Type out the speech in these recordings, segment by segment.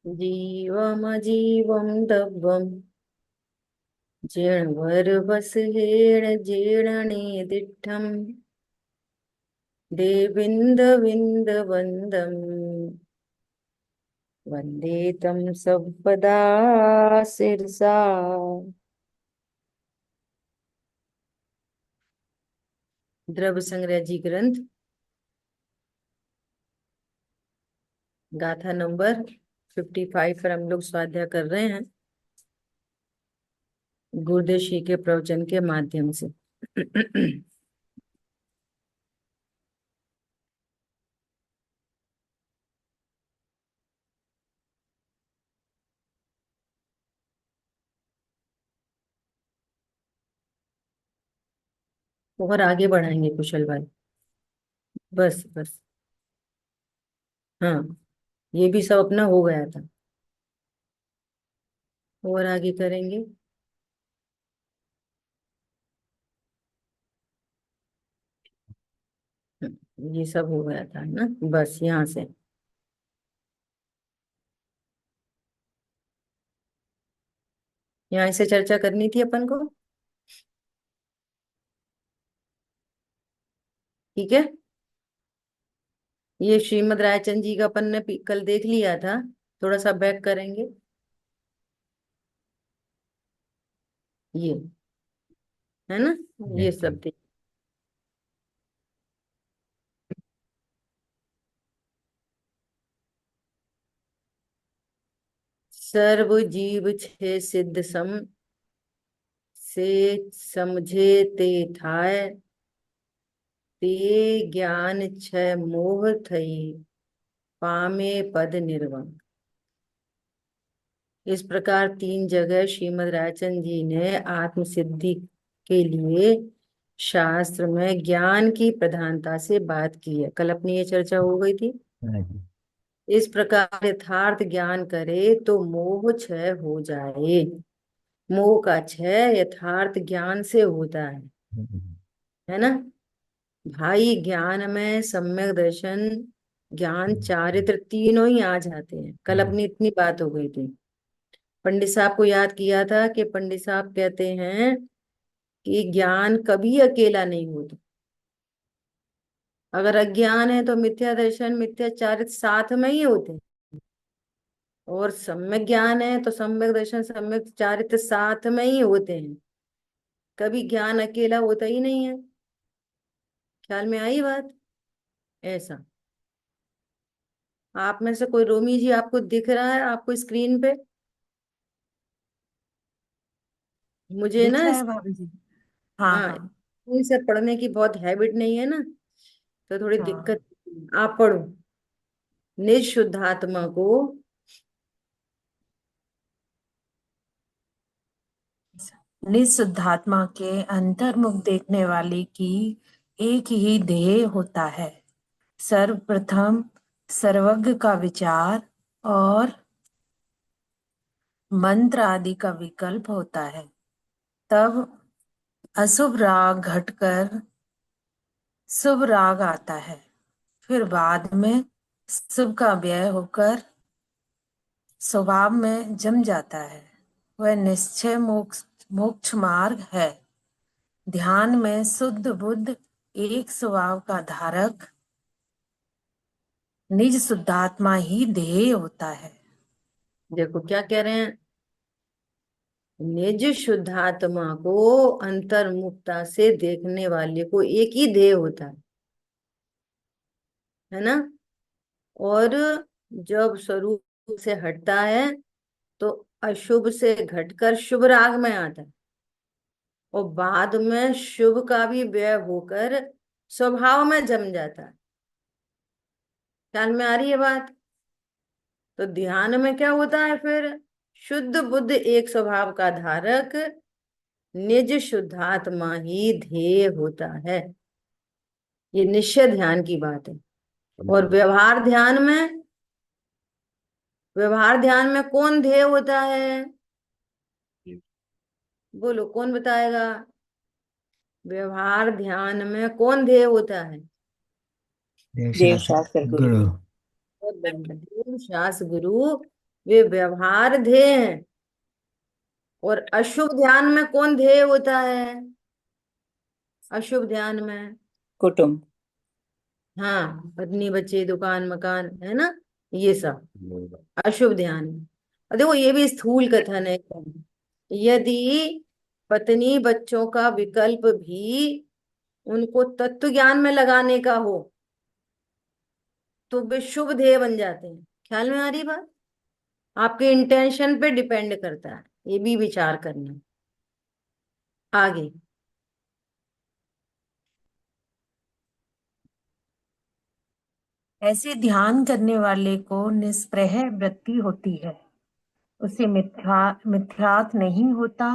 जीवमजीवं दब्बं जीर्णवरवसहेण जीर्णनेदिष्टम् देविन्दविन्दवन्दम् वन्दे तं सपदा शिरसा। द्रव्य संग्रह जी ग्रंथ गाथा नंबर 55 पर हम लोग स्वाध्याय कर रहे हैं गुरुदेव श्री के प्रवचन के माध्यम से। और आगे बढ़ाएंगे कुशल भाई। बस बस। हाँ, ये भी सब अपना हो गया था। और आगे करेंगे। ये सब हो गया था ना, बस यहाँ से। यहाँ से चर्चा करनी थी अपन को। ठीक है। ये श्रीमद रायचंद जी का अपन ने कल देख लिया था। थोड़ा सा बैक करेंगे। ये है ना, ये यस सब जी। देख। सर्व जीव छे सिद्ध सम से समझे ते थाय ते ज्ञान छय मोह थई पामे पद निर्वाण। इस प्रकार तीन जगह श्रीमद रायचंद जी ने आत्म सिद्धि के लिए शास्त्र में ज्ञान की प्रधानता से बात की है। कल अपनी ये चर्चा हो गई थी। हाँ जी। इस प्रकार यथार्थ ज्ञान करे तो मोह क्षय हो जाए। मोह का क्षय यथार्थ ज्ञान से होता है ना भाई। ज्ञान में सम्यक दर्शन ज्ञान चारित्र तीनों ही आ जाते हैं। कल अपनी इतनी बात हो गई थी। पंडित साहब को याद किया था कि पंडित साहब कहते हैं कि ज्ञान कभी अकेला नहीं होता। अगर अज्ञान है तो मिथ्या दर्शन मिथ्या चारित्र साथ में ही होते हैं। और सम्यक ज्ञान है तो सम्यक दर्शन सम्यक चारित्र साथ में ही होते हैं। कभी ज्ञान अकेला होता ही नहीं है। ख्याल में आई बात। ऐसा आप में से कोई रोमी जी आपको दिख रहा है आपको स्क्रीन पे? मुझे दिख ना रहा है भाभी जी। हाँ हाँ, हाँ। स्कूल से पढ़ने की बहुत हैबिट नहीं है ना, तो थोड़ी हाँ। दिक्कत। आप पढ़ो। निज शुद्धात्मा को निःशुद्धात्मा के अंतर्मुख देखने वाले की एक ही ध्येय होता है। सर्वप्रथम सर्वज्ञ का विचार और मंत्र आदि का विकल्प होता है। तब अशुभ राग घटकर शुभ राग आता है। फिर बाद में शुभ का व्यय होकर स्वभाव में जम जाता है। वह निश्चय मोक्ष मोक्ष मार्ग है। ध्यान में शुद्ध बुद्ध एक स्वभाव का धारक निज शुद्धात्मा ही ध्येय होता है। देखो क्या कह रहे हैं। निज शुद्धात्मा को अंतर्मुखता से देखने वाले को एक ही ध्येय होता है ना। और जब स्वरूप से हटता है तो अशुभ से घटकर शुभ राग में आता है। और बाद में शुभ का भी व्यय होकर स्वभाव में जम जाता है। ख्याल में आ रही है बात। तो ध्यान में क्या होता है फिर? शुद्ध बुद्ध एक स्वभाव का धारक निज शुद्धात्मा ही ध्येय होता है। ये निश्चय ध्यान की बात है। और व्यवहार ध्यान में कौन ध्येय होता है? बोलो कौन बताएगा। व्यवहार ध्यान में कौन ध्येय होता है? देव देव शास्त्र शास्त्र गुरु। गुरु। बहुत बढ़िया, देव शास्त्र गुरु वे व्यवहार ध्येय हैं। और अशुभ ध्यान में कौन ध्येय होता है? अशुभ ध्यान में, कुटुंब। हाँ, पत्नी बच्चे दुकान मकान है ना, ये सब अशुभ ध्यान में। और देखो ये भी स्थूल कथन है एकदम। यदि पत्नी बच्चों का विकल्प भी उनको तत्व ज्ञान में लगाने का हो तो वे शुभ ध्येय बन जाते हैं। ख्याल में आ रही बात? आपके इंटेंशन पे डिपेंड करता है, ये भी विचार करना। आगे। ऐसे ध्यान करने वाले को निस्पृह वृत्ति होती है, उसे मिथ्यात्व नहीं होता।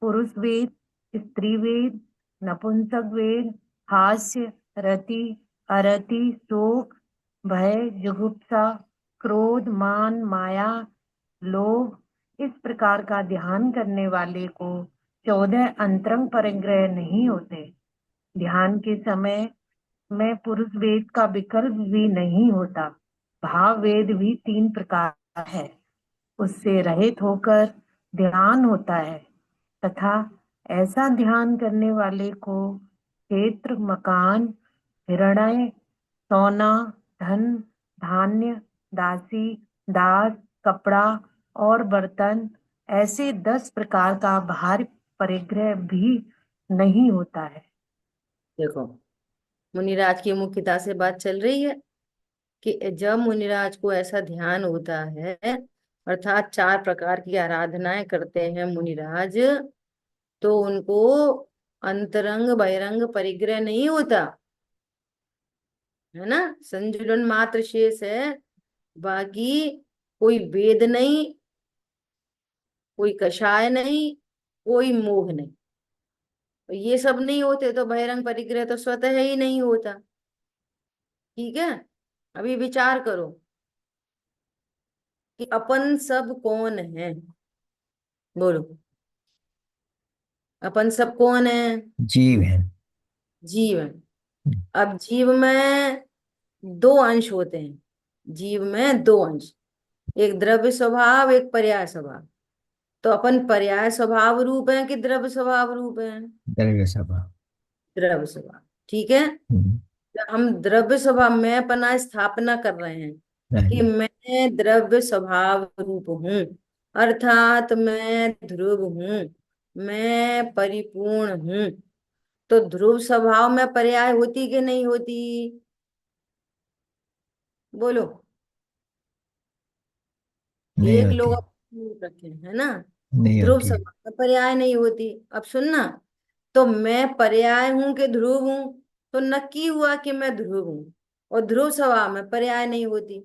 पुरुष वेद, स्त्री वेद, नपुंसक वेद, हास्य, रति, अरति, शोक, भय, जुगुप्सा, क्रोध, मान, माया, लोभ, इस प्रकार का ध्यान करने वाले को 14 अंतरंग परिग्रह नहीं होते। ध्यान के समय में पुरुष वेद का विकल्प भी नहीं होता। भाव वेद भी 3 प्रकार है, उससे रहित होकर ध्यान होता है। तथा ऐसा ध्यान करने वाले को क्षेत्र, मकान, हिरण्य, सोना, धन, धान्य, दासी, दास, कपड़ा और बर्तन, ऐसे 10 प्रकार का बाहर परिग्रह भी नहीं होता है। देखो, मुनिराज की मुख्यता से बात चल रही है कि जब मुनिराज को ऐसा ध्यान होता है, अर्थात 4 प्रकार की आराधनाएं करते हैं मुनिराज, तो उनको अंतरंग बहिरंग परिग्रह नहीं होता है ना। संजुलन मात्र शेष है। बाकी कोई वेद नहीं, कोई कषाय नहीं, कोई मोह नहीं। तो ये सब नहीं होते तो बहिरंग परिग्रह तो स्वतः ही नहीं होता। ठीक है। अभी विचार करो कि अपन सब कौन है। बोलो, अपन सब कौन है? जीव है। जीव है। अब जीव में 2 अंश होते हैं। जीव में 2 अंश, एक द्रव्य स्वभाव, एक पर्याय स्वभाव। तो अपन पर्याय स्वभाव रूप हैं कि द्रव्य स्वभाव रूप हैं? द्रव्य सभा। द्रव्य स्वभाव। ठीक है। हम्म, तो हम द्रव्य स्वभाव में अपना स्थापना कर रहे हैं कि नहीं। मैं द्रव्य स्वभाव रूप हूं, अर्थात मैं ध्रुव हूं, मैं परिपूर्ण हूं। तो ध्रुव स्वभाव में पर्याय होती कि नहीं होती? बोलो। नहीं एक लोग होती। अपने रखे है ना। नहीं ध्रुव होती। स्वभाव में पर्याय नहीं होती। अब सुनना, तो मैं पर्याय हूं कि ध्रुव हूं? तो नक्की हुआ कि मैं ध्रुव हूं। और ध्रुव स्वभाव में पर्याय नहीं होती।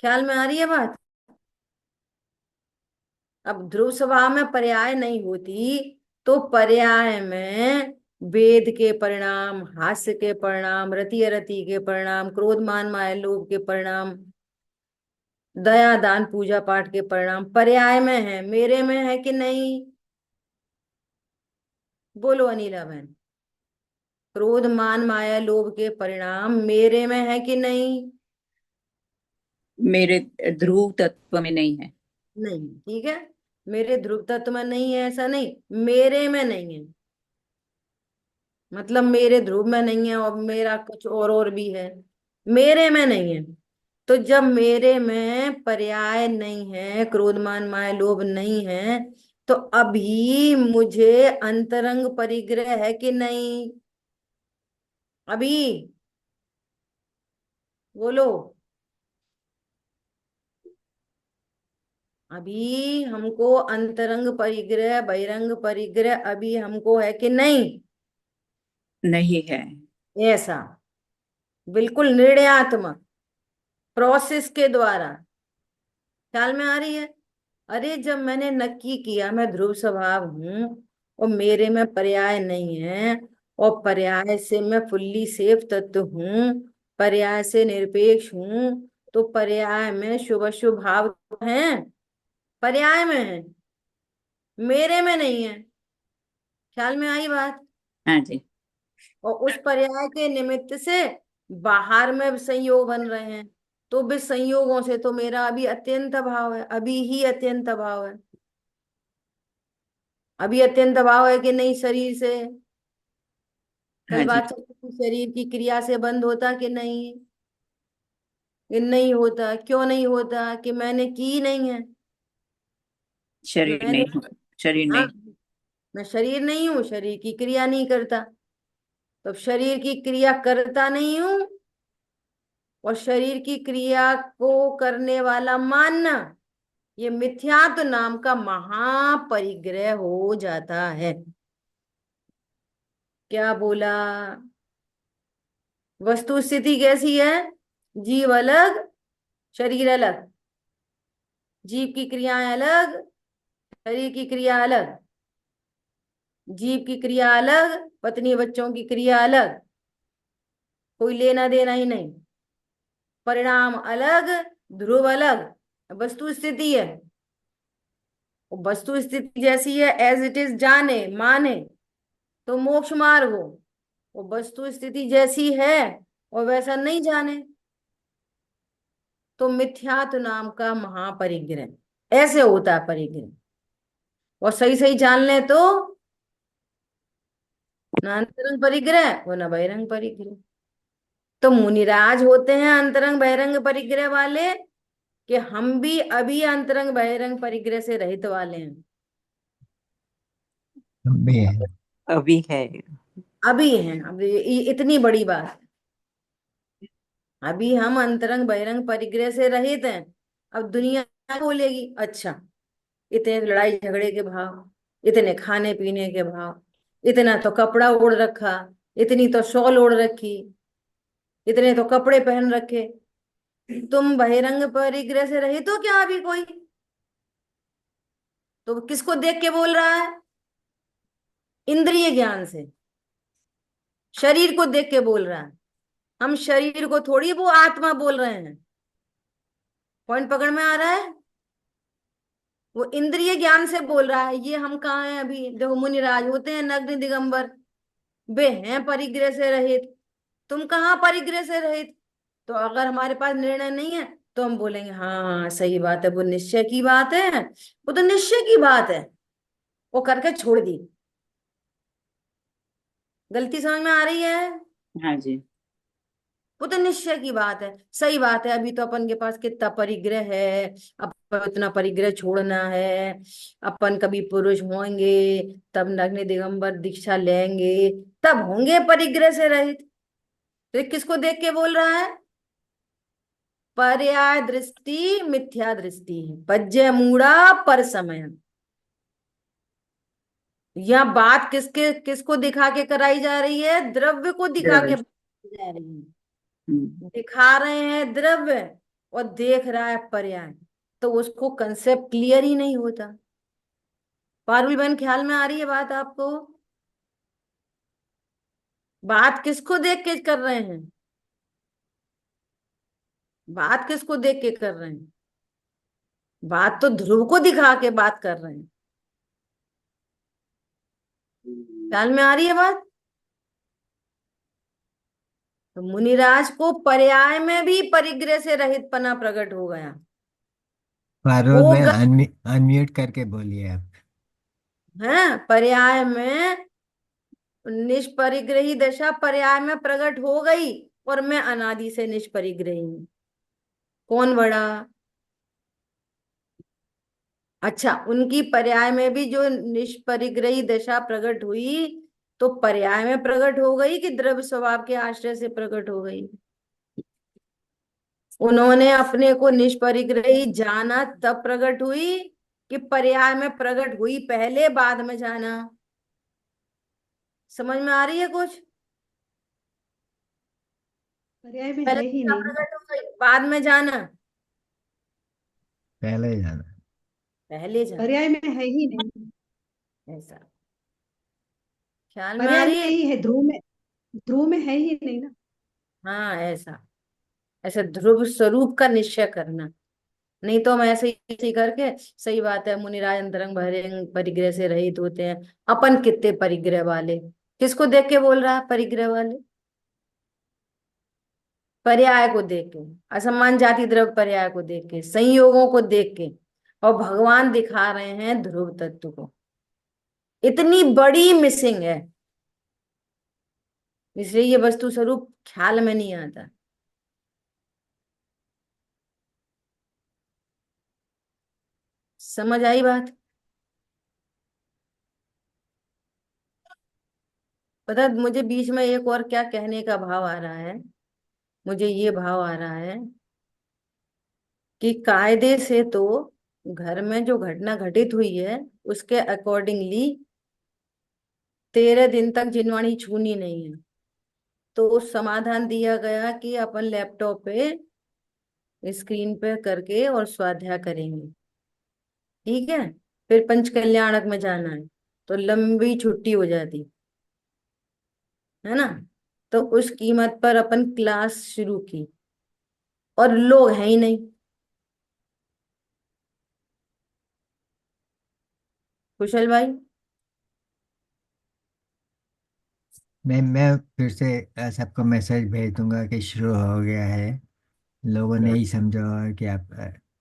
ख्याल में आ रही है बात? अब ध्रुव स्वभाव में पर्याय नहीं होती तो पर्याय में वेद के परिणाम, हास्य के परिणाम, रति अरति के परिणाम, क्रोध मान माया लोभ के परिणाम, दया दान पूजा पाठ के परिणाम पर्याय में है, मेरे में है कि नहीं? बोलो अनिला बहन। क्रोध मान माया लोभ के परिणाम मेरे में है कि नहीं? मेरे ध्रुव तत्व में नहीं है। नहीं। ठीक है। मेरे ध्रुव तत्व में नहीं है ऐसा नहीं, मेरे में नहीं है। मतलब मेरे ध्रुव में नहीं है और मेरा कुछ और भी है, मेरे में नहीं है। तो जब मेरे में पर्याय नहीं है, क्रोध मान माया लोभ नहीं है, तो अभी मुझे अंतरंग परिग्रह है कि नहीं? अभी बोलो। अभी हमको अंतरंग परिग्रह बहिरंग परिग्रह अभी हमको है कि नहीं? नहीं है। ऐसा बिल्कुल निर्णयात्मक प्रोसेस के द्वारा। ख्याल में आ रही है? अरे जब मैंने नक्की किया मैं ध्रुव स्वभाव हूं और मेरे में पर्याय नहीं है, और पर्याय से मैं फुल्ली सेफ तत्व हूँ, पर्याय से निरपेक्ष हूँ, तो पर्याय में शुभ अशुभ भाव है, पर्याय में है, मेरे में नहीं है। ख्याल में आई बात? हाँ जी। और उस पर्याय के निमित्त से बाहर में संयोग बन रहे हैं। तो विसंयोगों से तो मेरा अभी अत्यंत अभाव है, अभी ही अत्यंत अभाव है। अभी अत्यंत अभाव है कि नहीं शरीर से? कल हाँ जी। बात चल रही थी, शरीर की क्रिया से बंद होता कि नहीं? ये नहीं होता, क्यों नहीं होता? कि मैंने की नहीं है। शरीर मैंने, नहीं, शरीर हाँ, नहीं। मैं शरीर नहीं हूँ, शरीर की क्रिया नहीं करता। तो शरीर की क्रिया करता नहीं हूँ, और शरीर की क्रिया को करने वाला मानना, ये मिथ्यात्व नाम का महापरिग्रह हो जाता है। क्या बोला? वस्तु स्थिति कैसी है? जीव अलग, शरीर अलग। जीव की क्रियाएं अलग, शरीर की क्रिया अलग। जीव की क्रिया अलग, पत्नी बच्चों की क्रिया अलग, कोई लेना देना ही नहीं। परिणाम अलग, ध्रुव अलग, वस्तु स्थिति है। वो वस्तु स्थिति जैसी है, एज इट इज जाने माने तो मोक्ष मार्ग हो। वो वस्तु स्थिति जैसी है और वैसा नहीं जाने तो मिथ्यात्व नाम का महापरिग्रह। ऐसे होता है परिग्रह। और सही सही जान ले तो न अंतरंग परिग्रह और न बहिरंग परिग्रह। तो मुनिराज होते हैं अंतरंग बहिरंग परिग्रह वाले, कि हम भी अभी अंतरंग बहिरंग परिग्रह से रहित वाले हैं। हम भी हैं। अभी है। अभी हैं, अभी इतनी बड़ी बात है। अभी हम अंतरंग बहिरंग परिग्रह से रहित हैं। अब दुनिया क्या बोलेगी? अच्छा, इतने लड़ाई झगड़े के भाव, इतने खाने पीने के भाव, इतना तो कपड़ा ओढ़ रखा, इतनी तो शॉल ओढ़ रखी, इतने तो कपड़े पहन रखे। तुम बहिरंग परिग्रह से रहित हो क्या अभी कोई? तो किसको देख के बोल रहा है? इंद्रिय ज्ञान से, शरीर को देख के बोल रहा है। हम शरीर को थोड़ी वो आत्मा बोल रहे हैं। पॉइंट पकड़ में आ रहा है? वो इंद्रिय ज्ञान से बोल रहा है। ये हम कहाँ हैं अभी? देखो, मुनिराज होते हैं नग्न दिगंबर, वे हैं परिग्रह से रहित। तुम कहाँ परिग्रह से रहित? तो अगर हमारे पास निर्णय नहीं है तो हम बोलेंगे हाँ सही बात है, वो निश्चय की बात है, वो तो निश्चय की बात है, वो करके छोड़ दी। गलती समझ में आ रही है? हाँ जी। वो तो निश्चय की बात है, सही बात है। अभी तो अपन के पास कितना परिग्रह है, अब इतना परिग्रह छोड़ना है। अपन कभी पुरुष होंगे, तब नग्न दिगंबर दीक्षा लेंगे, तब होंगे परिग्रह से रहित। तो ये किसको देख के बोल रहा है? पर्याय दृष्टि मिथ्या दृष्टि है, पज्य मूढ़ा पर समय। यह बात किसके किसको दिखा के कराई जा रही है? द्रव्य को दिखा के द्रव्य। बताई जा रही है। हम्म। दिखा रहे हैं द्रव्य और देख रहा है पर्याय, तो उसको कंसेप्ट क्लियर ही नहीं होता। पारुल बहन, ख्याल में आ रही है बात आपको? बात किसको देख के कर रहे हैं? बात किसको देख के कर रहे हैं? बात तो ध्रुव को दिखा के बात कर रहे हैं। ख्याल में आ रही है बात? तो मुनिराज को पर्याय में भी परिग्रह से रहित पना प्रकट हो गया। पारुल हो में गया अनम्यूट करके बोलिए आप। है पर्याय में, निष्परिग्रही दशा पर्याय में प्रकट हो गई, और मैं अनादि से निष्परिग्रही हूं। कौन बड़ा? अच्छा, उनकी पर्याय में भी जो निष्परिग्रही दशा प्रकट हुई, तो पर्याय में प्रकट हो गई कि द्रव्य स्वभाव के आश्रय से प्रकट हो गई? उन्होंने अपने को निष्परिग्रही जाना तब प्रकट हुई, कि पर्याय में प्रकट हुई पहले बाद में जाना? समझ में आ रही है कुछ? पर्याय में पहले है ही दशा नहीं ना। प्रकट हो गई, बाद में जाना? पहले ही जाना। पहले जाना। पर्याय में है ही नहीं। ऐसा ख्याल में आ पर्याय रही में है? ही है, ध्रुव में है ही नहीं ना। हाँ, ऐसा ऐसा ध्रुव स्वरूप का निश्चय करना। नहीं तो हम ऐसे ही करके, सही बात है मुनिराज अंतरंग बहिरंग परिग्रह से रहित होते हैं, अपन कितने परिग्रह वाले। किसको देख के बोल रहा है परिग्रह वाले? पर्याय को देख के, असमान जाति द्रव्य पर्याय को देख के, संयोगों को देख के, और भगवान दिखा रहे हैं ध्रुव तत्व को। इतनी बड़ी मिसिंग है, इसलिए ये वस्तु स्वरूप ख्याल में नहीं आता। समझ आई बात? पता है, मुझे बीच में एक और क्या कहने का भाव आ रहा है। मुझे ये भाव आ रहा है कि कायदे से तो घर में जो घटना घटित हुई है उसके अकॉर्डिंगली 13 दिन तक जिनवाणी छूनी नहीं है। तो समाधान दिया गया कि अपन लैपटॉप पे स्क्रीन पे करके और स्वाध्याय करेंगे, ठीक है। फिर पंच कल्याणक में जाना है तो लंबी छुट्टी हो जाती है ना। तो उस कीमत पर अपन क्लास शुरू की, और लोग हैं ही नहीं। कुशल भाई, मैं फिर से सबको मैसेज भेज दूंगा कि शुरू हो गया है। लोगों ने ही समझा होगा कि आप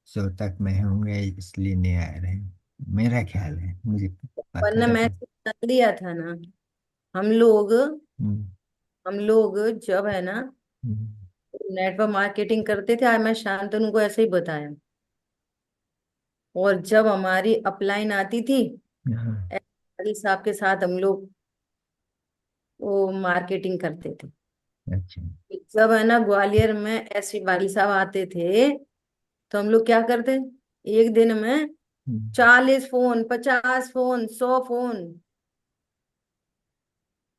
सोतक में होंगे इसलिए नहीं आ रहे हैं। मेरा ख्याल है, मुझे पता वरना तो नहीं। मैसेज कर दिया था ना। हम लोग हम्म, हम लोग जब है ना हम्म, नेट पर मार्केटिंग करते थे, आज मैं शांतनु को ऐसे ही बताया। और जब हमारी अपलाइन आती थी, हाँ, अली साहब के साथ हम लोग वो मार्केटिंग करते थे। अच्छा। जब है ना ग्वालियर में ऐसे वाली साहब आते थे, तो हम लोग क्या करते, एक दिन में हम्म, 40 फोन, 50 फोन, 100 फोन,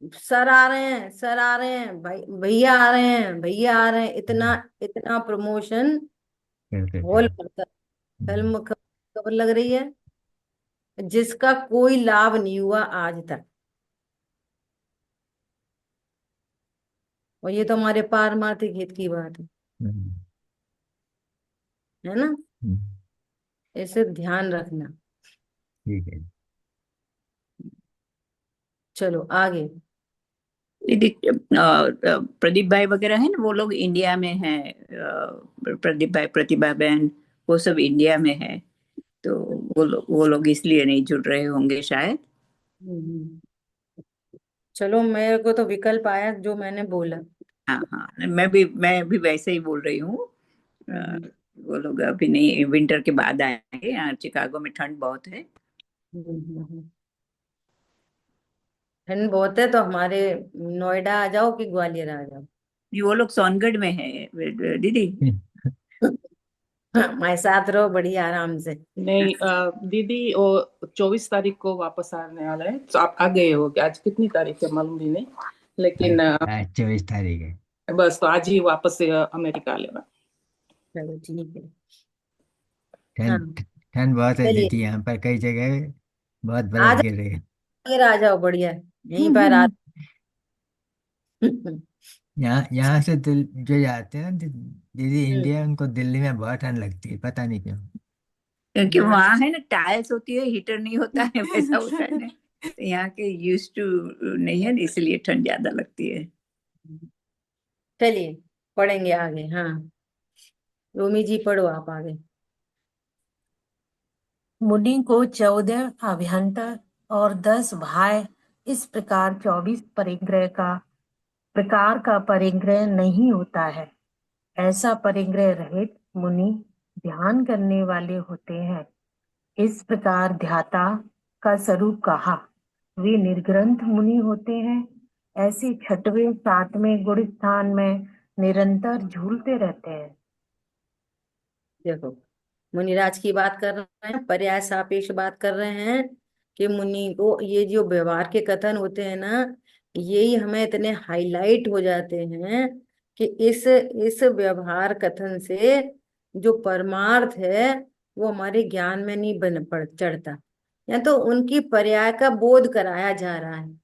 सर आ रहे हैं, सर आ रहे हैं, भाई भैया आ रहे हैं, भैया आ रहे हैं, इतना हम्म, इतना प्रमोशन करते थे। हॉल भरता। हम्म, फिल्म खबर लग रही है, जिसका कोई लाभ नहीं हुआ आज तक। और ये तो हमारे पारमार्थिक हित की बात हम्म, है ना। हम्म, इसे ध्यान रखना। ठीक है। चलो आगे। दीदी, प्रदीप भाई वगैरह है ना, वो लोग इंडिया में हैं। प्रदीप भाई, प्रतिभा बहन, वो सब इंडिया में है। तो वो लोग इसलिए नहीं जुड़ रहे होंगे शायद। हम्म। चलो, मेरे को तो विकल्प आया जो मैंने बोला। हाँ हाँ, मैं भी वैसे ही बोल रही हूँ। अ, हम्म। वो लोग अभी नहीं, विंटर के बाद आएंगे। यहाँ चिकागो में ठंड बहुत है। हम्म। ठंड बहुत है तो हमारे नोएडा आ जाओ कि ग्वालियर आ जाओ। ये वो लोग सोनगढ़ में है दीदी। हमारे साथ रहो बढ़िया आराम से। नहीं दीदी, वो 24 तारीख को वापस आने वाला है, तो आप आ गए हो क्या? आज कितनी तारीख है मालूम भी नहीं, लेकिन 24 तारीख है। बस तो आज ही वापस से अमेरिका आ लेगा। चलो ठीक है। हाँ, ठंड ठंड बहुत है चलिए दीदी, यहाँ पर कई जगह बहुत आ बर्फ गिर रही है। जाओ, आ जाओ बढ़िया, यहीं पर आ। यहाँ से दिल जो जाते हैं ना दीदी इंडिया, उनको दिल्ली में बहुत ठंड लगती है, पता नहीं क्यों। क्योंकि हाँ, वहां है ना, टाइल्स होती है, हीटर नहीं होता है, वैसा होता है ना। तो यहाँ के यूज टू नहीं है ना, इसलिए ठंड ज्यादा लगती है। चलिए पढ़ेंगे आगे। हाँ, रोमी जी पढ़ो आप आगे। मुनि को 14 अभ्यंतर और 10 भाई, इस प्रकार 24 परिग्रह का प्रकार का परिग्रह नहीं होता है। ऐसा परिग्रह रहित मुनि ध्यान करने वाले होते हैं। इस प्रकार ध्याता का स्वरूप कहा। वे निर्ग्रंथ मुनि होते हैं। ऐसे छठवें सातवें गुण स्थान में निरंतर झूलते रहते हैं। देखो, मुनिराज की बात कर रहे हैं, पर्याय सापेक्ष बात कर रहे हैं कि मुनि को ये जो व्यवहार के कथन होते हैं ना, यही हमें इतने हाईलाइट हो जाते हैं कि इस व्यवहार कथन से जो परमार्थ है वो हमारे ज्ञान में नहीं बन पड़ चढ़ता। या तो उनकी पर्याय का बोध कराया जा रहा है,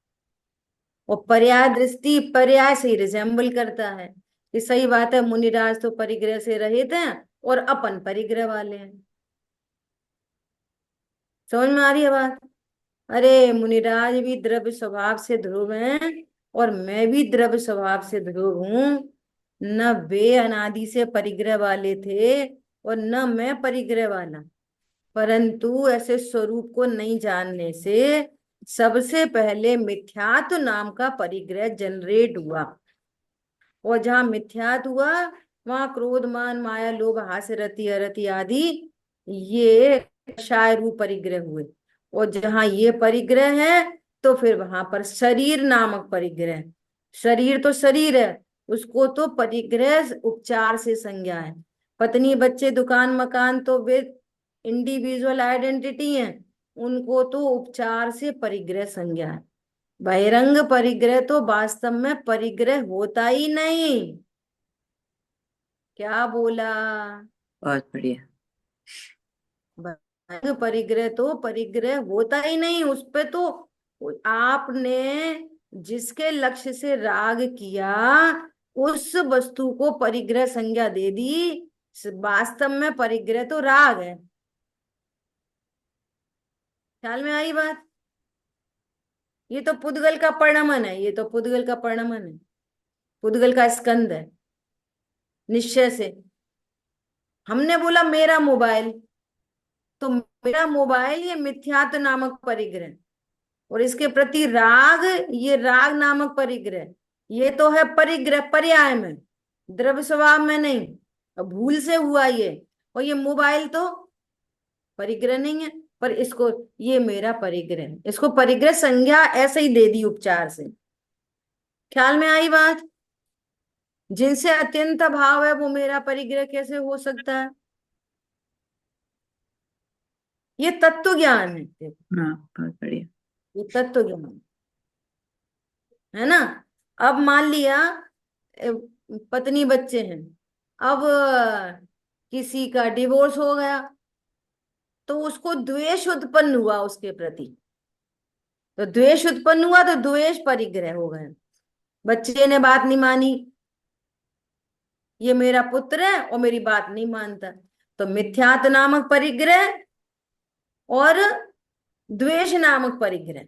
और पर्याय दृष्टि पर्याय से रिजेंबल करता है कि सही बात है, मुनिराज तो परिग्रह से रहित हैं और अपन परिग्रह वाले हैं। समझ में आ रही है बात? अरे मुनिराज भी द्रव्य स्वभाव से ध्रुव हैं, और मैं भी द्रव्य स्वभाव से ध्रुव हूं। न वे अनादि से परिग्रह वाले थे और न मैं परिग्रह वाला, परंतु ऐसे स्वरूप को नहीं जानने से सबसे पहले मिथ्यात्व नाम का परिग्रह जनरेट हुआ। और जहां मिथ्यात्व हुआ वहां क्रोध मान माया लोभ हास्य रति अरति आदि ये कषाय रूप परिग्रह हुए। और जहां ये परिग्रह है तो फिर वहां पर शरीर नामक परिग्रह। शरीर तो शरीर है, उसको तो परिग्रह उपचार से संज्ञा है। पत्नी बच्चे दुकान मकान तो वे इंडिविजुअल आइडेंटिटी हैं, उनको तो उपचार से परिग्रह संज्ञा है। बहिरंग परिग्रह तो वास्तव में परिग्रह होता ही नहीं। क्या बोला? बहुत बढ़िया। बहिरंग परिग्रह तो परिग्रह होता ही नहीं, उस पे तो आपने जिसके लक्ष्य से राग किया उस वस्तु को परिग्रह संज्ञा दे दी। वास्तव में परिग्रह तो राग है। ख्याल में आई बात? ये तो पुद्गल का परिणमन है, ये तो पुद्गल का परिणमन है, पुद्गल का स्कंद है। निश्चय से हमने बोला मेरा मोबाइल, तो मेरा मोबाइल ये मिथ्यात्व नामक परिग्रह, और इसके प्रति राग ये राग नामक परिग्रह, ये तो है परिग्रह पर्याय में, द्रव्य स्वभाव में नहीं। अब भूल से हुआ ये, और ये मोबाइल तो परिग्रह नहीं है, पर इसको ये मेरा परिग्रह है, इसको परिग्रह संज्ञा ऐसे ही दे दी उपचार से। ख्याल में आई बात? जिनसे अत्यंत भाव है वो मेरा परिग्रह कैसे हो सकता है? ये तत्व ज्ञान है, देखो, हाँ, बहुत बढ़िया। ये तत्व ज्ञान है ना। अब मान लिया ए, पत्नी बच्चे हैं, अब किसी का डिवोर्स हो गया तो उसको द्वेष उत्पन्न हुआ उसके प्रति, तो द्वेष उत्पन्न हुआ तो द्वेष परिग्रह हो गए। बच्चे ने बात नहीं मानी, ये मेरा पुत्र है और मेरी बात नहीं मानता, तो मिथ्यात्व नामक परिग्रह और द्वेष नामक परिग्रह,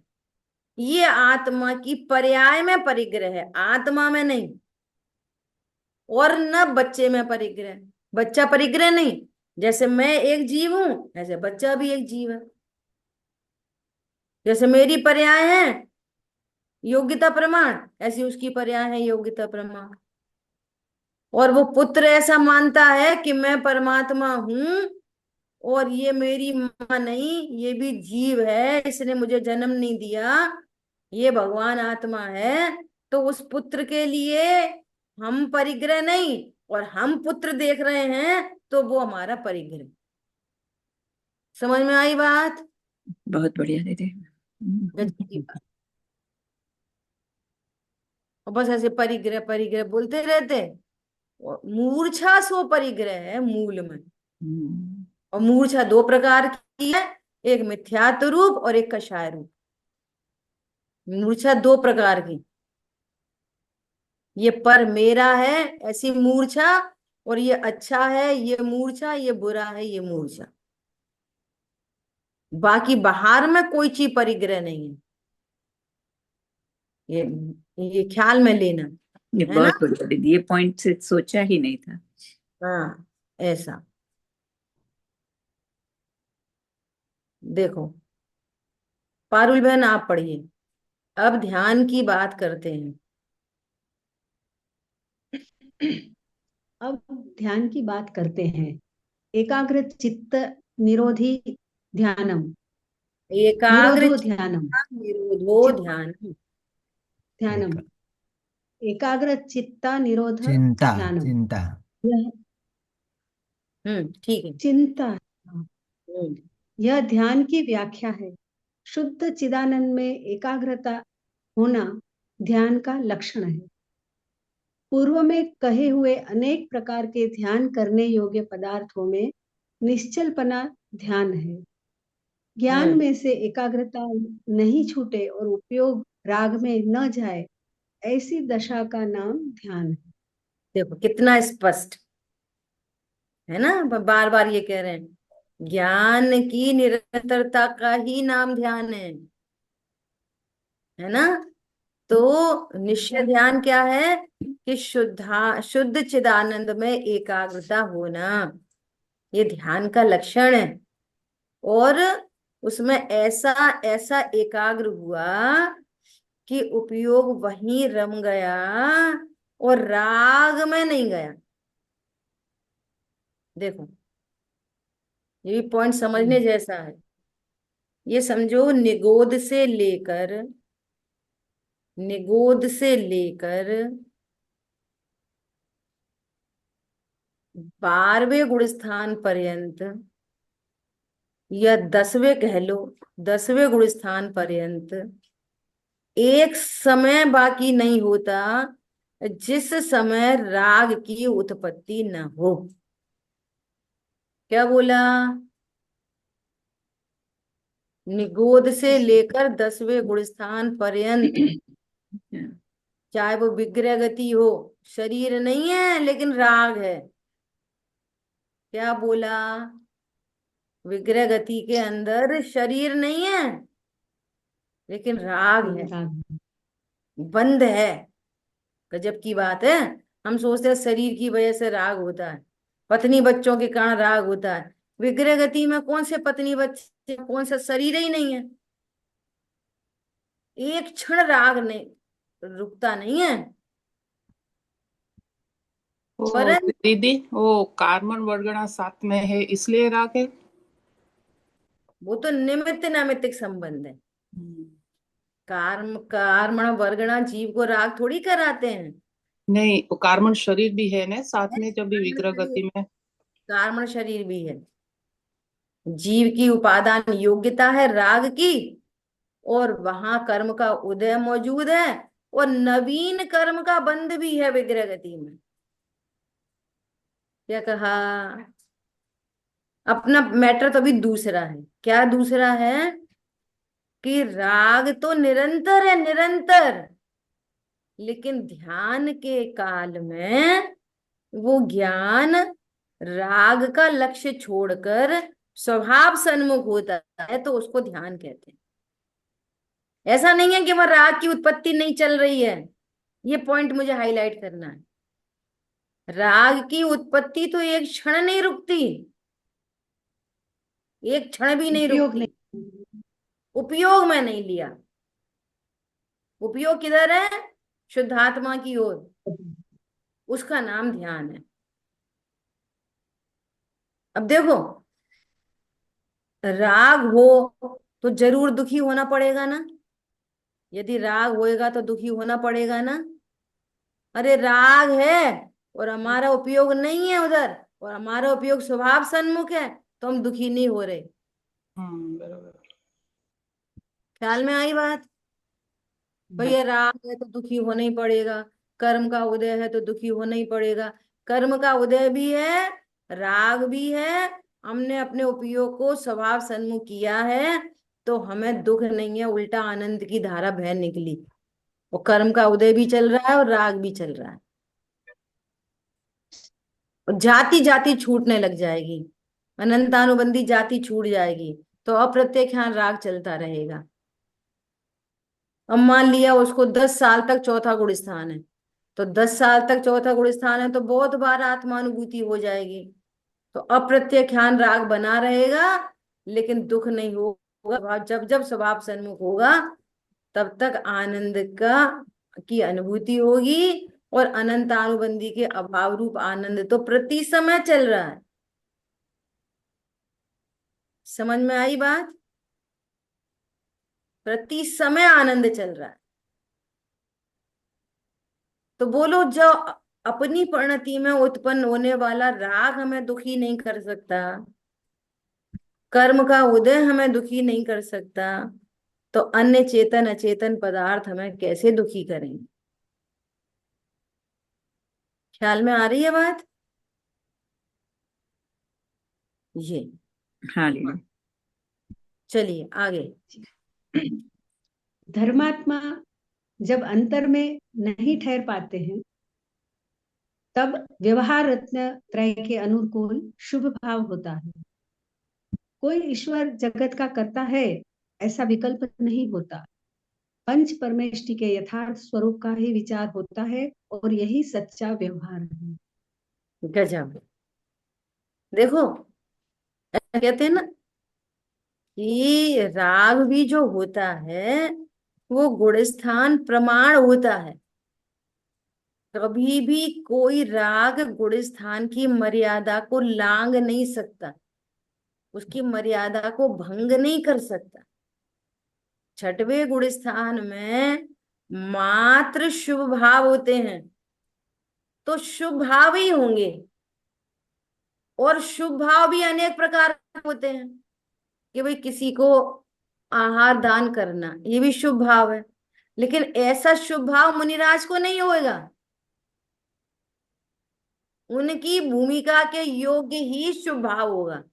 ये आत्मा की पर्याय में परिग्रह है, आत्मा में नहीं। और न बच्चे में परिग्रह, बच्चा परिग्रह नहीं। जैसे मैं एक जीव हूं ऐसे बच्चा भी एक जीव है। जैसे मेरी पर्याय है योग्यता प्रमाण, ऐसी उसकी पर्याय है योग्यता प्रमाण। और वो पुत्र ऐसा मानता है कि मैं परमात्मा हूं और ये मेरी माँ नहीं, ये भी जीव है, इसने मुझे जन्म नहीं दिया, ये भगवान आत्मा है। तो उस पुत्र के लिए हम परिग्रह नहीं, और हम पुत्र देख रहे हैं तो वो हमारा परिग्रह। समझ में आई बात? बहुत बढ़िया दीदी। गजब की बात। और बस ऐसे परिग्रह परिग्रह बोलते रहते, और मूर्छा सो परिग्रह है मूल में। और मूर्छा दो प्रकार की है, एक मिथ्यात्व रूप और एक कषाय रूप। मूर्छा दो प्रकार की, ये पर मेरा है ऐसी मूर्छा, और ये अच्छा है ये मूर्छा, ये बुरा है ये मूर्छा। बाकी बाहर में कोई चीज परिग्रह नहीं है, ये ख्याल में लेना ये है ना। बहुत बढ़िया दीदी, ये पॉइंट से सोचा ही नहीं था। हाँ, ऐसा देखो। पारुल बहन आप पढ़िए, अब ध्यान की बात करते हैं। अब ध्यान की बात करते हैं। एकाग्र चित्त निरोधी ध्यानम, एकाग्र निरोधो ध्यानम, चित्ता निरोधो चित्त ध्यान। ध्यानम, एक एकाग्र चित्ता निरोध चिंता ध्यानम। चिंता यह ठीक है। चिंता, हम्म यह ध्यान की व्याख्या है। शुद्ध चिदानंद में एकाग्रता होना ध्यान का लक्षण है। पूर्व में कहे हुए अनेक प्रकार के ध्यान करने योग्य पदार्थों में निश्चलपना ध्यान है। ज्ञान में से एकाग्रता नहीं छूटे और उपयोग राग में न जाए, ऐसी दशा का नाम ध्यान है। देखो कितना स्पष्ट है ना, बार बार ये कह रहे हैं ज्ञान की निरंतरता का ही नाम ध्यान है ना। तो निश्चय ध्यान क्या है कि शुद्ध चिदानंद में एकाग्रता होना, ये ध्यान का लक्षण है। और उसमें ऐसा ऐसा एकाग्र हुआ कि उपयोग वहीं रम गया और राग में नहीं गया। देखो, ये भी पॉइंट समझने जैसा है। ये समझो, निगोद से लेकर 12वें गुण स्थान पर्यंत, या 10वें कह लो, 10वें गुण स्थान पर्यंत एक समय बाकी नहीं होता जिस समय राग की उत्पत्ति न हो। क्या बोला? निगोद से लेकर 10वें गुण स्थान पर्यंत, चाहे वो विग्रह गति हो, शरीर नहीं है लेकिन राग है। क्या बोला? विग्रह गति के अंदर शरीर नहीं है लेकिन राग है, बंद है। गजब की बात है। हम सोचते हैं शरीर की वजह से राग होता है, पत्नी बच्चों के कारण राग होता है। विग्रह गति में कौन से पत्नी बच्चे, कौन सा शरीर ही नहीं है। एक क्षण राग नहीं रुकता नहीं है। वो परंतु दीदी, वो कार्बन वर्गना साथ में है इसलिए राग है। वो तो निमित्त नैमित्तिक संबंध है। कर्मण वर्गणा जीव को राग थोड़ी कराते हैं। नहीं, वो कार्बन शरीर भी है ना साथ में, जब भी कर्मण विग्रह शरीर, गति में। कर्मण शरीर भी है। जीव की उपादान योग्यता है राग की, और वहां कर्म का उदय मौजूद है, और नवीन कर्म का बंध भी है विग्रह गति में। क्या कहा? अपना मैटर तो अभी दूसरा है। क्या दूसरा है? कि राग तो निरंतर है, निरंतर, लेकिन ध्यान के काल में वो ज्ञान राग का लक्ष्य छोड़कर स्वभाव सन्मुख होता है, तो उसको ध्यान कहते हैं। ऐसा नहीं है कि वह राग की उत्पत्ति नहीं चल रही है। ये पॉइंट मुझे हाईलाइट करना है। राग की उत्पत्ति तो एक क्षण नहीं रुकती, एक क्षण भी नहीं उपयोग रुकती। नहीं। उपयोग में नहीं लिया। उपयोग किधर है? शुद्धात्मा की ओर। उसका नाम ध्यान है। अब देखो, राग हो तो जरूर दुखी होना पड़ेगा ना। यदि राग होएगा तो दुखी होना पड़ेगा ना। अरे राग है और हमारा उपयोग नहीं है उधर, और हमारा उपयोग स्वभाव सन्मुख है, तो हम दुखी नहीं हो रहे। बराबर। ख्याल में आई बात? भैया राग है तो दुखी होना ही पड़ेगा, कर्म का उदय है तो दुखी होना ही पड़ेगा। कर्म का उदय भी है, राग भी है, हमने अपने उपयोग को स्वभाव सन्मुख किया है, तो हमें दुख नहीं है, उल्टा आनंद की धारा बह निकली। और कर्म का उदय भी चल रहा है और राग भी चल रहा है, और जाति जाति छूटने लग जाएगी, अनंतानुबंधी जाति छूट जाएगी, तो अप्रत्यक्ष ध्यान राग चलता रहेगा। अब मान लिया उसको 10 साल तक चौथा गुण स्थान है, तो 10 साल तक चौथा गुण स्थान है तो बहुत बार आत्मानुभूति हो जाएगी, तो अप्रत्यक्ष ध्यान राग बना रहेगा, लेकिन दुख नहीं होगा। जब जब स्वभाव सन्मुख होगा तब तक आनंद का की अनुभूति होगी, और अनंत अनुबंधी के अभाव रूप आनंद तो प्रति समय चल रहा है। समझ में आई बात? प्रति समय आनंद चल रहा है। तो बोलो, जो अपनी परिणति में उत्पन्न होने वाला राग हमें दुखी नहीं कर सकता, कर्म का उदय हमें दुखी नहीं कर सकता, तो अन्य चेतन अचेतन पदार्थ हमें कैसे दुखी करेंगे? ख्याल में आ रही है बात? ये हाँ लीला। चलिए आगे। धर्मात्मा जब अंतर में नहीं ठहर पाते हैं, तब व्यवहार रत्न त्रय के अनुकूल शुभ भाव होता है। कोई ईश्वर जगत का कर्ता है ऐसा विकल्प नहीं होता। पंच परमेष्टि के यथार्थ स्वरूप का ही विचार होता है और यही सच्चा व्यवहार है। गजब। देखो, कहते हैं ना कि राग भी जो होता है वो गुण स्थान प्रमाण होता है। कभी भी कोई राग गुण स्थान की मर्यादा को लांघ नहीं सकता, उसकी मर्यादा को भंग नहीं कर सकता। छठवें गुण स्थान में मात्र शुभ भाव होते हैं, तो शुभ भाव ही होंगे। और शुभ भाव भी अनेक प्रकार के होते हैं कि भाई किसी को आहार दान करना, ये भी शुभ भाव है। लेकिन ऐसा शुभ भाव मुनिराज को नहीं होगा। उनकी भूमिका के योग्य ही शुभ भाव होगा।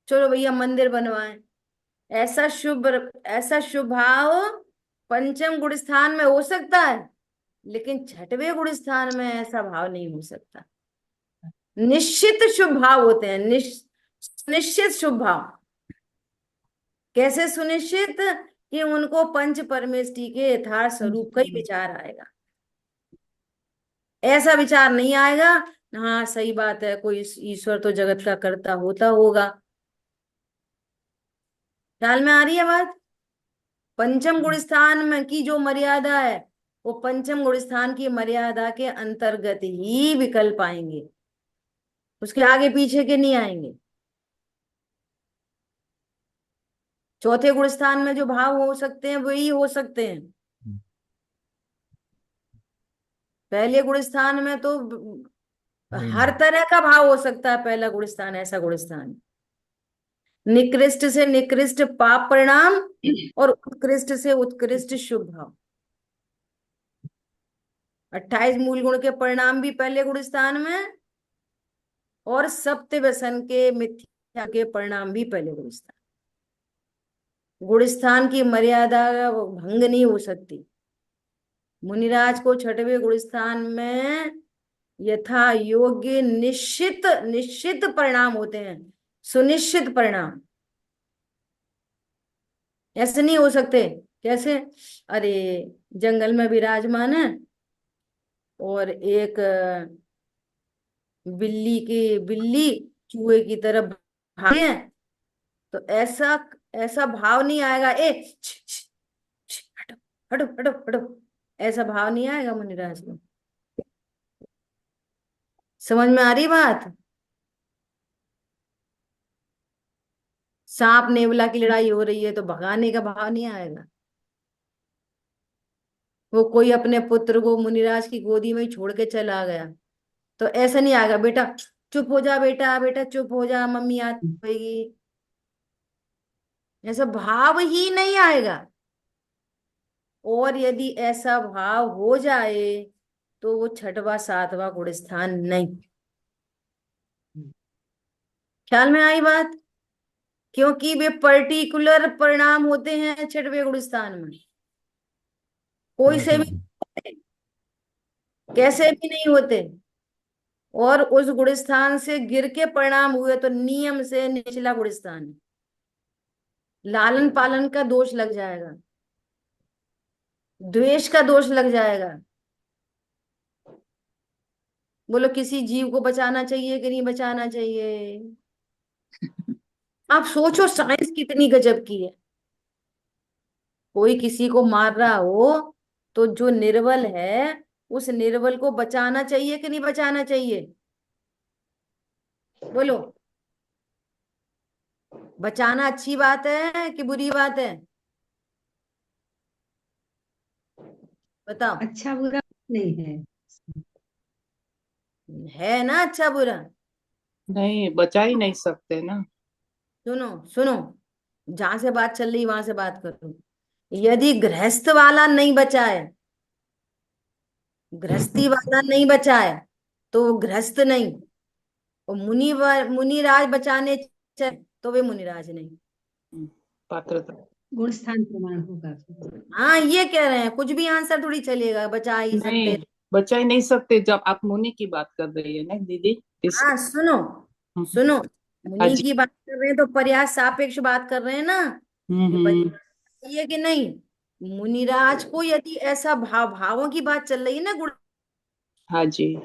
चलो भैया मंदिर बनवाएं, ऐसा शुभ ऐसा शुभ भाव पंचम गुण स्थान में हो सकता है, लेकिन छठवें गुण स्थान में ऐसा भाव नहीं हो सकता। निश्चित शुभ भाव होते हैं, निश्चित शुभ भाव। कैसे सुनिश्चित? कि उनको पंच परमेष्टि के यथार्थ स्वरूप का ही विचार आएगा। ऐसा विचार नहीं आएगा हाँ सही बात है, कोई ईश्वर तो जगत का कर्ता होता होगा। ख्याल में आ रही है बात? पंचम गुण स्थान में की जो मर्यादा है, वो पंचम गुण स्थान की मर्यादा के अंतर्गत ही विकल्प आएंगे, उसके आगे पीछे के नहीं आएंगे। चौथे गुण स्थान में जो भाव हो सकते हैं वही हो सकते हैं। पहले गुण स्थान में तो वही हर नहीं। तरह का भाव हो सकता है। पहला गुण स्थान ऐसा गुण स्थान, निकृष्ट से निकृष्ट पाप परिणाम और उत्कृष्ट से उत्कृष्ट शुभ भाव। 28 मूल गुण के परिणाम भी पहले गुण स्थान में, और सप्त व्यसन के मिथ्या के परिणाम भी पहले गुण स्थान। गुण स्थान की मर्यादा भंग नहीं हो सकती। मुनिराज को छठवें गुण स्थान में यथा योग्य निश्चित निश्चित परिणाम होते हैं, सुनिश्चित परिणाम। ऐसे नहीं हो सकते। कैसे? अरे जंगल में विराजमान है और एक बिल्ली चूहे की तरफ भागे है, तो ऐसा ऐसा भाव नहीं आएगा ए छ, छ, छ, हटो हटो हटो हटो, ऐसा भाव नहीं आएगा मुनिराज को। समझ में आ रही बात? सांप नेवला की लड़ाई हो रही है तो भगाने का भाव नहीं आएगा। वो कोई अपने पुत्र को मुनिराज की गोदी में ही छोड़ के चला गया, तो ऐसा नहीं आएगा बेटा चुप हो जा, बेटा बेटा चुप हो जा, मम्मी आएगी। ऐसा भाव ही नहीं आएगा। और यदि ऐसा भाव हो जाए तो वो छठवा सातवां गुण स्थान नहीं। ख्याल में आई बात? क्योंकि वे पर्टिकुलर परिणाम होते हैं छठवें गुण स्थान में, कोई से भी कैसे भी नहीं होते। और उस गुण स्थान से गिर के परिणाम हुए तो नियम से निचला गुण स्थान है। लालन पालन का दोष लग जाएगा, द्वेष का दोष लग जाएगा। बोलो किसी जीव को बचाना चाहिए कि नहीं बचाना चाहिए? आप सोचो साइंस कितनी गजब की है। कोई किसी को मार रहा हो तो जो निर्बल है उस निर्बल को बचाना चाहिए कि नहीं बचाना चाहिए? बोलो, बचाना अच्छी बात है कि बुरी बात है? बताओ। अच्छा बुरा नहीं है। है ना अच्छा बुरा? नहीं, बचा ही नहीं सकते ना। सुनो सुनो, जहां से बात चल रही वहां से बात करो। यदि गृहस्थ वाला नहीं बचा है, गृहस्थी वाला नहीं बचा है, तो वो गृहस्थ नहीं। और मुनिराज बचाने चाहे तो वे मुनिराज नहीं। पात्रता। गुण स्थान प्रमाण होगा फिर। हाँ ये कह रहे हैं, कुछ भी आंसर थोड़ी चलेगा, बचा ही सकते नहीं, हैं। बचा ही नहीं सकते। जब आप मुनि की बात कर रही है ना दीदी, इस हाँ सुनो सुनो, हाँ मुनि जी। की बात कर रहे हैं तो प्रयास सापेक्ष बात कर रहे हैं ना, कि हम्म। बचा चाहिए कि नहीं। मुनिराज को यदि ऐसा भावों की बात चल रही है ना गुण, हाँ जी।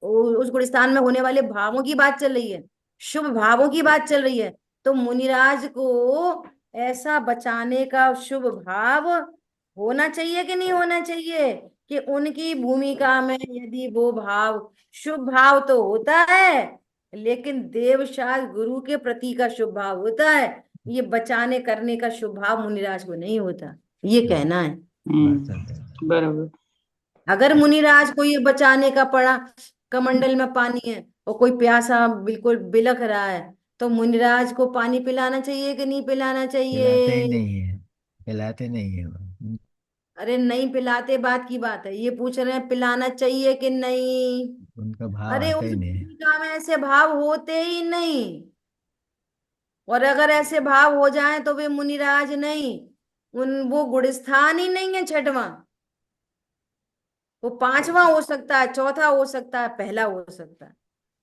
उस गुलिस्तान में होने वाले भावों की बात चल रही है, शुभ भावों की बात चल रही है, तो मुनिराज को ऐसा बचाने का शुभ भाव होना चाहिए कि नहीं होना चाहिए? कि उनकी भूमिका में यदि वो भाव, शुभ भाव तो होता है, लेकिन देवशास्त्र गुरु के प्रति का शुभ भाव होता है, ये बचाने करने का शुभ भाव मुनिराज को नहीं होता, ये कहना है। बात सत्य है। बराबर। अगर मुनिराज को ये बचाने का पड़ा, कमंडल में पानी है और कोई प्यासा बिल्कुल बिलख रहा है, तो मुनिराज को पानी पिलाना चाहिए कि नहीं पिलाना पिलाते ही चाहिए? नहीं है, पिलाते नहीं है वो। अरे नहीं पिलाते बात की बात है, ये पूछ रहे हैं पिलाना चाहिए कि नहीं। उनका भाव अरे आता उस ही नहीं है। भूमिका में ऐसे भाव होते ही नहीं, और अगर ऐसे भाव हो जाए तो वे मुनिराज नहीं, उन वो गुड़स्थान ही नहीं है छठवां, वो पांचवा हो सकता है, चौथा हो सकता है, पहला हो सकता है,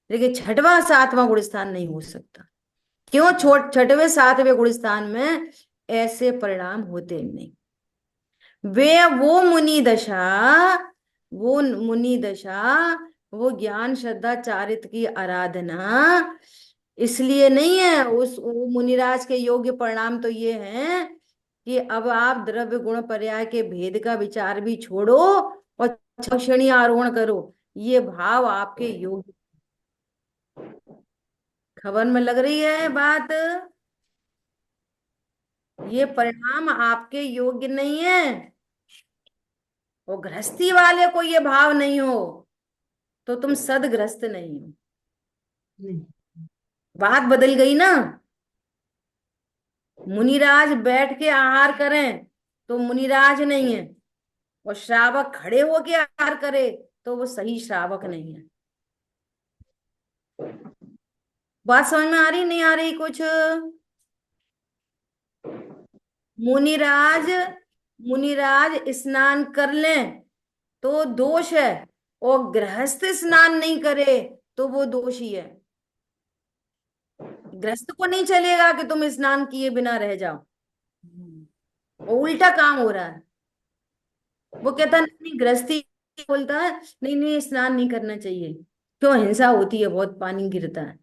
लेकिन छठवां सातवां गुणस्थान नहीं हो सकता। क्यों? छठवें सातवें गुणस्थान में ऐसे परिणाम होते ही नहीं। वे वो मुनि दशा, वो मुनि दशा, वो ज्ञान श्रद्धा चारित्र की आराधना इसलिए नहीं है। उस वो मुनिराज के योग्य परिणाम तो ये हैं कि अब आप द्रव्य गुण पर्याय के भेद का विचार भी छोड़ो और क्षणी आरोहण करो, ये भाव आपके योग्य। खबर में लग रही है बात? ये परिणाम आपके योग्य नहीं है, वो गृहस्थी वाले को ये भाव नहीं हो तो तुम सदगृहस्थ नहीं हो। नहीं। बात बदल गई ना। मुनिराज बैठ के आहार करें तो मुनिराज नहीं है, और श्रावक खड़े होके आहार करे तो वो सही श्रावक नहीं है। बात समझ में आ रही नहीं आ रही कुछ? मुनिराज, मुनिराज स्नान कर लें तो दोष है, और गृहस्थ स्नान नहीं करे तो वो दोषी है। गृहस्थ को नहीं चलेगा कि तुम स्नान किए बिना रह जाओ, वो उल्टा काम हो रहा है। वो कहता है नहीं नहीं, गृहस्थी बोलता है नहीं नहीं स्नान नहीं करना चाहिए, क्यों? हिंसा होती है, बहुत पानी गिरता है।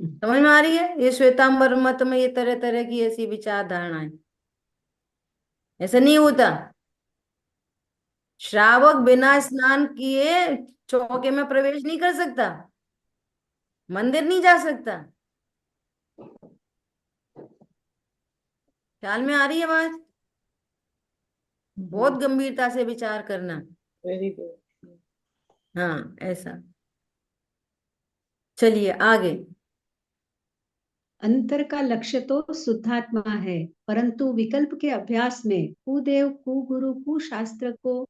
समझ में आ रही है? ये श्वेतांबर मत में ये तरह तरह की ऐसी विचारधारणाएं, ऐसा नहीं होता। श्रावक बिना स्नान किए चौके में प्रवेश नहीं कर सकता, मंदिर नहीं जा सकता। ख्याल में आ रही है बात? बहुत गंभीरता से विचार करना। Very good. हाँ ऐसा। चलिए आगे। अंतर का लक्ष्य तो शुद्धात्मा है, परंतु विकल्प के अभ्यास में कुदेव कुगुरु कुशास्त्र को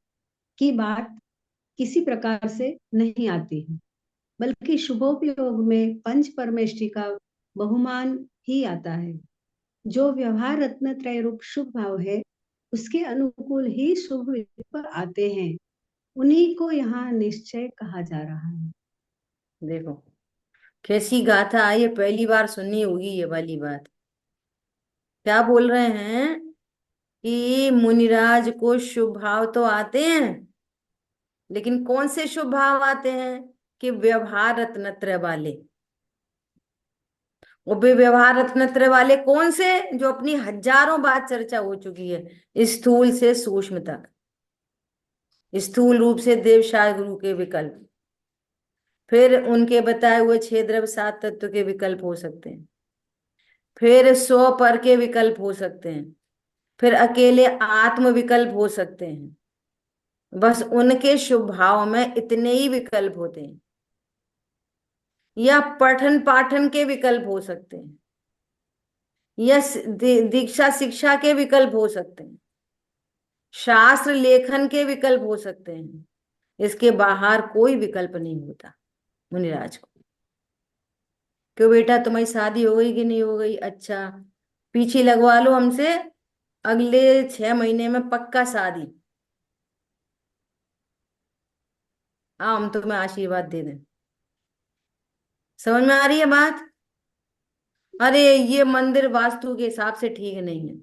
की बात किसी प्रकार से नहीं आती है, बल्कि शुभोपयोग में पंच परमेष्टि का बहुमान ही आता है। जो व्यवहार रत्न त्रय रूप शुभ भाव है, उसके अनुकूल ही शुभ विकल्प आते हैं, उन्हीं को यहाँ निश्चय कहा जा रहा है। देखो कैसी गाथा आई, ये पहली बार सुननी होगी ये वाली बात। क्या बोल रहे हैं कि मुनिराज को शुभ भाव तो आते हैं, लेकिन कौन से शुभ भाव आते हैं? कि व्यवहार रत्नत्रय वाले। वो भी व्यवहार रत्नत्रय वाले कौन से? जो अपनी हजारों बार चर्चा हो चुकी है, स्थूल से सूक्ष्म तक। स्थूल रूप से देवशाय गुरु के विकल्प, फिर उनके बताए हुए छह द्रव्य सात तत्व के विकल्प हो सकते हैं, फिर सौ पर के विकल्प हो सकते हैं, फिर अकेले आत्म विकल्प हो सकते हैं। बस उनके शुभ भाव में इतने ही विकल्प होते हैं, या पठन पाठन के विकल्प हो सकते हैं, या दीक्षा शिक्षा के विकल्प हो सकते हैं, शास्त्र लेखन के विकल्प हो सकते हैं। इसके बाहर कोई विकल्प नहीं होता मुनिराज को। क्यों बेटा, तुम्हारी शादी हो गई कि नहीं हो गई? अच्छा, पीछे लगवा लो हमसे, अगले 6 महीने में पक्का शादी। हाँ हम तुम्हें आशीर्वाद दे दें। समझ में आ रही है बात? अरे ये मंदिर वास्तु के हिसाब से ठीक नहीं है,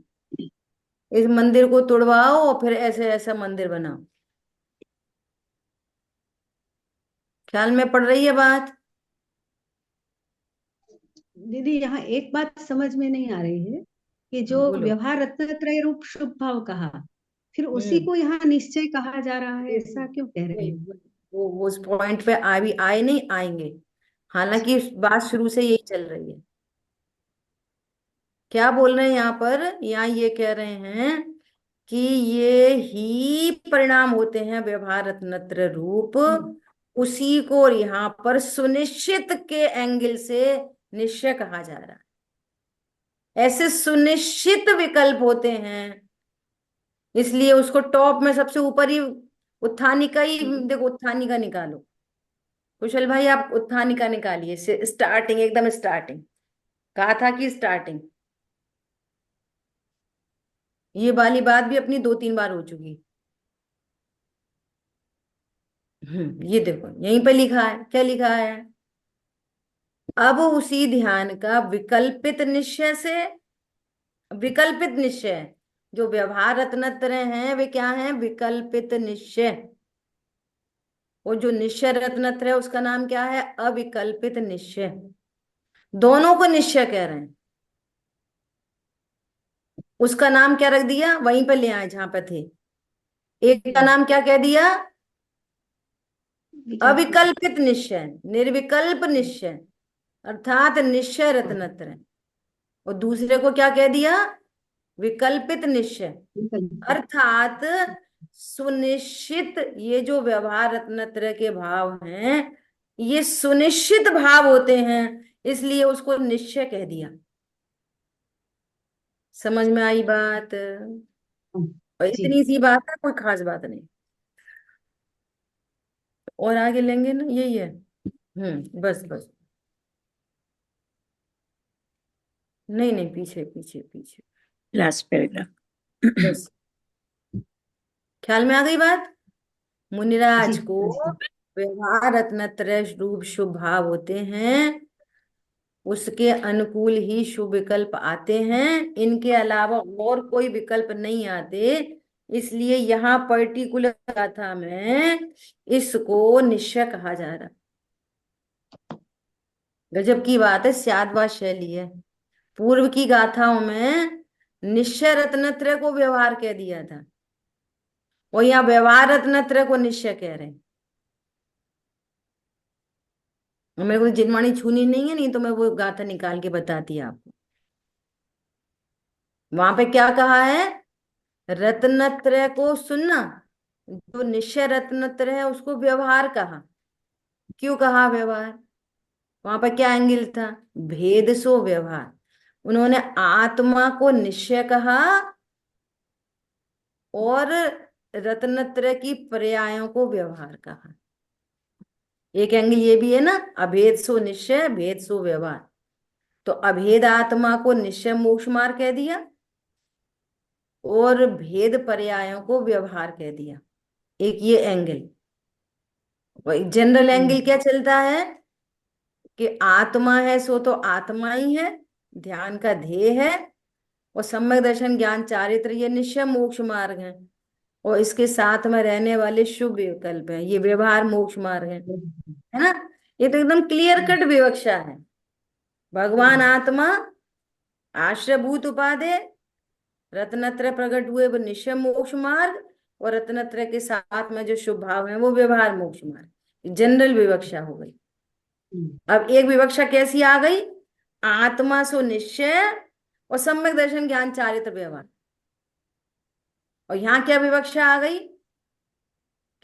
इस मंदिर को तुड़वाओ और फिर ऐसे ऐसा मंदिर बनाओ। ख्याल में पड़ रही है बात? दीदी यहाँ एक बात समझ में नहीं आ रही है कि जो बोलो। व्यवहार रत्नत्रय रूप शुभ भाव कहा, फिर उसी हम्म को यहाँ निश्चय कहा जा रहा है, ऐसा क्यों कह रहे हैं? वो उस पॉइंट पे अभी आए नहीं, आएंगे। हालांकि बात शुरू से यही चल रही है। क्या बोल रहे हैं यहाँ पर? यहाँ ये कह रहे हैं कि ये ही परिणाम होते हैं व्यवहार रत्नत्र रूप, उसी को यहाँ पर सुनिश्चित के एंगल से निश्चय कहा जा रहा है। ऐसे सुनिश्चित विकल्प होते हैं, इसलिए उसको टॉप में सबसे ऊपर ही उत्थानी का ही देखो, उत्थानी का निकालो। कुशल भाई आप उत्थानी का निकालिए, स्टार्टिंग एकदम स्टार्टिंग। कहा था कि स्टार्टिंग, ये वाली बात भी अपनी 2-3 बार हो चुकी। ये देखो यहीं पे लिखा है, क्या लिखा है? अब उसी ध्यान का विकल्पित निश्चय से, विकल्पित निश्चय, जो व्यवहार रत्नत्र हैं वे क्या हैं? विकल्पित निश्चय। वो जो निश्चय रत्नत्र है उसका नाम क्या है? अविकल्पित निश्चय। दोनों को निश्चय कह रहे हैं। उसका नाम क्या रख दिया? वहीं पे ले आए जहां पे थे। एक का नाम क्या कह दिया? अविकल्पित निश्चय, निर्विकल्प निश्चय, अर्थात निश्चय रत्नत्र। और दूसरे को क्या कह दिया? विकल्पित निश्चय, अर्थात सुनिश्चित। ये जो व्यवहार रत्नत्र के भाव हैं, ये सुनिश्चित भाव होते हैं, इसलिए उसको निश्चय कह दिया। समझ में आई बात? और जी। इतनी सी बात है, कोई खास बात नहीं। और आगे लेंगे ना, यही है। बस बस। नहीं नहीं, पीछे पीछे पीछे। Last paragraph. बस, ख्याल में आ गई बात? मुनिराज जी को व्यवहार रत्नत्रय रूप शुभ भाव होते हैं, उसके अनुकूल ही शुभ विकल्प आते हैं, इनके अलावा और कोई विकल्प नहीं आते। इसलिए यहाँ पर्टिकुलर गाथा में इसको निश्चय कहा जा रहा। गजब की बात है, स्यादवा शैली है। पूर्व की गाथाओं में निश्चय रत्नत्रय को व्यवहार कह दिया था, और यहाँ व्यवहार रत्नत्रय को निश्चय कह रहे हैं। मेरे को जिनवाणी छूनी नहीं है, नहीं तो मैं वो गाथा निकाल के बताती आपको। वहां पे क्या कहा है? रत्नत्रय को सुनना, जो निश्चय रत्नत्रय है उसको व्यवहार कहा। क्यों कहा व्यवहार? वहां पर क्या एंगल था? भेद सो व्यवहार। उन्होंने आत्मा को निश्चय कहा और रत्नत्रय की पर्यायों को व्यवहार कहा। एक एंगल ये भी है ना, अभेद सो निश्चय, भेद सो व्यवहार। तो अभेद आत्मा को निश्चय मोक्ष मार्ग कह दिया, और भेद पर्यायों को व्यवहार कह दिया। एक ये एंगल। जनरल एंगल क्या चलता है कि आत्मा है सो तो आत्मा ही है, ध्यान का ध्येय है, और सम्यक दर्शन ज्ञान चारित्र ये निश्चय मोक्ष मार्ग है, और इसके साथ में रहने वाले शुभ विकल्प हैं, ये व्यवहार मोक्ष मार्ग है ना। ये तो एकदम क्लियर कट विवक्षा है। भगवान आत्मा, आश्रयभूत उपाधि, रत्नत्रय प्रकट हुए वो निश्चय मोक्ष मार्ग, और रत्नत्रय के साथ में जो शुभ भाव है वो व्यवहार मोक्ष मार्ग। जनरल विवक्षा हो गई। अब एक विवक्षा कैसी आ गई? आत्मा सो निश्चय और सम्यक दर्शन ज्ञान चारित्र व्यवहार। और यहाँ क्या विवक्षा आ गई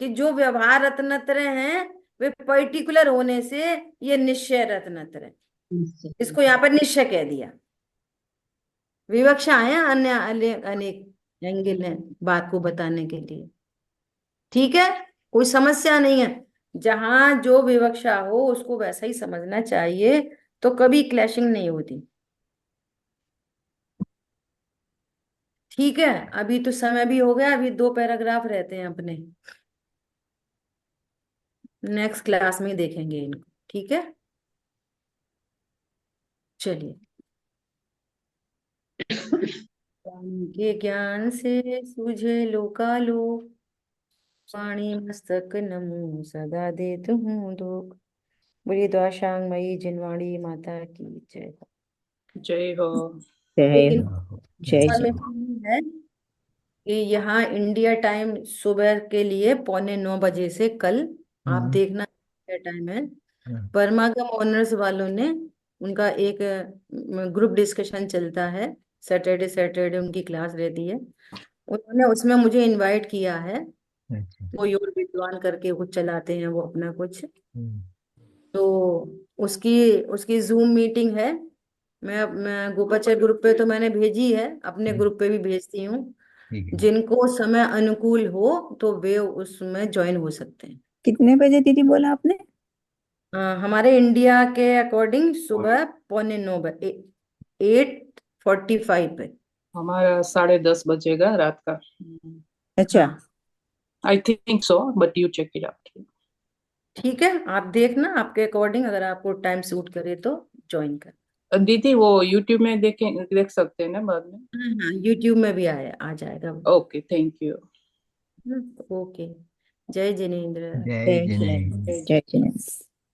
कि जो व्यवहार रत्नत्रय हैं वे पर्टिकुलर होने से ये निश्चय रत्नत्रय, इसको यहाँ पर निश्चय कह दिया। विवक्षा है, अन्य अनेक एंगल हैं बात को बताने के लिए। ठीक है, कोई समस्या नहीं है। जहां जो विवक्षा हो उसको वैसा ही समझना चाहिए, तो कभी क्लैशिंग नहीं होती। ठीक है, अभी तो समय भी हो गया, अभी 2 पैराग्राफ रहते हैं अपने। नेक्स्ट क्लास में देखेंगे इनको। ठीक है। चलिए। वाणी के ज्ञान से सूझे लोकालोक, वाणी मस्तक नमो सदा देत हूँ दुख। बोलिए द्वाशांग मई जिनवाणी माता की जय। जय हो। जय लेकिन हो। जय जय। इंफॉर्मेशन है कि यहाँ इंडिया टाइम सुबह के लिए 8:45 से कल आप हम्म, देखना क्या टाइम है। हाँ, परमागम ऑनर्स वालों ने उनका एक ग्रुप डिस्कशन चलता है, सैटरडे सैटरडे उनकी क्लास रहती है। उन्होंने उसमें मुझे इनवाइट किया है। अच्छा। वो योर विद्वान करके कुछ चलाते हैं वो अपना कुछ। हम्म, तो उसकी उसकी जूम मीटिंग है। मैं गोपाचर ग्रुप पे तो मैंने भेजी है, अपने हम्म, ग्रुप पे भी भेजती हूँ। ठीक है। जिनको समय अनुकूल हो तो वे उसमें ज्वाइन हो सकते हैं। कितने बजे दीदी बोला आपने? हमारे इंडिया के अकॉर्डिंग सुबह 8:45 8:45 पे। हमारा 10:30 बजेगा रात का। अच्छा। हाँ I think so, but you check it out. ठीक है, आप देखना आपके अकॉर्डिंग, अगर आपको टाइम सूट करे तो ज्वाइन कर। दीदी वो यूट्यूब में देख सकते हैं ना बाद में? हाँ हाँ, यूट्यूब में भी आ जाएगा। Okay, thank you. ओके। जय जिनेन्द्र। जय जय जिनेन्द्र। जय। जय जय।